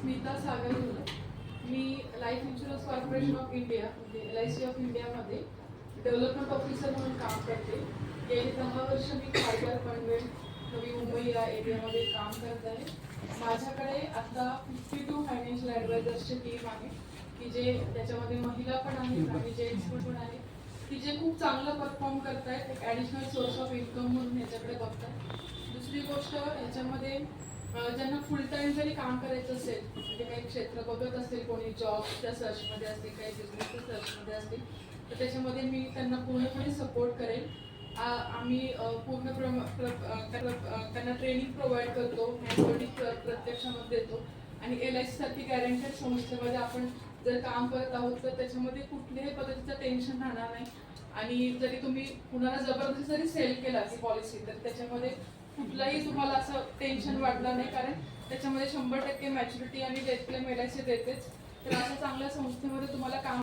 स्मिता सागर बोलत. मी life insurance corporation of India म्हणजे LIC ऑफ इंडियामध्ये डेव्हलपमेंट ऑफिसर म्हणून काम करते. गेली 10 वर्ष मी खारघर पनवेल नवी मुंबई या एरियामध्ये काम करत आहे. माझ्याकडे आता 52 फायनान्शियल ॲडवायझर्सची टीम आहे की जे त्याच्यामध्ये महिला पण आहेत आणि जेंट्स पण आहेत की जे खूप चांगलं परफॉर्म करतायत. एक ॲडिशनल सोर्स ऑफ इन्कम म्हणून याच्याकडे बघतात. दुसरी गोष्ट याच्यामध्ये ज्यांना फुल टाइम जरी काम करायचं असेल म्हणजे काही क्षेत्र बघत असेल, कोणी जॉबच्या सर्चमध्ये असतील, काही बिझनेसच्या सर्चमध्ये असतील, तर त्याच्यामध्ये मी त्यांना पूर्णपणे सपोर्ट करेन. आम्ही त्यांना ट्रेनिंग प्रोव्हाइड करतो, प्रत्यक्षामध्ये देतो आणि LIC सारखी गॅरंटेड संस्थेमध्ये आपण जर काम करत आहोत तर त्याच्यामध्ये कुठल्याही पद्धतीचं टेन्शन राहणार नाही. आणि जरी तुम्ही कुणाला जबरदस्ती जरी सेल केला ती पॉलिसी तर त्याच्यामध्ये कुठलाही तुम्हाला असं टेन्शन वाटणार नाही, कारण त्याच्यामध्ये 100% मॅच्युरिटी आणि डेथ क्लेम LIC देतेच. तर अशा चांगल्या संस्थेमध्ये तुम्हाला काम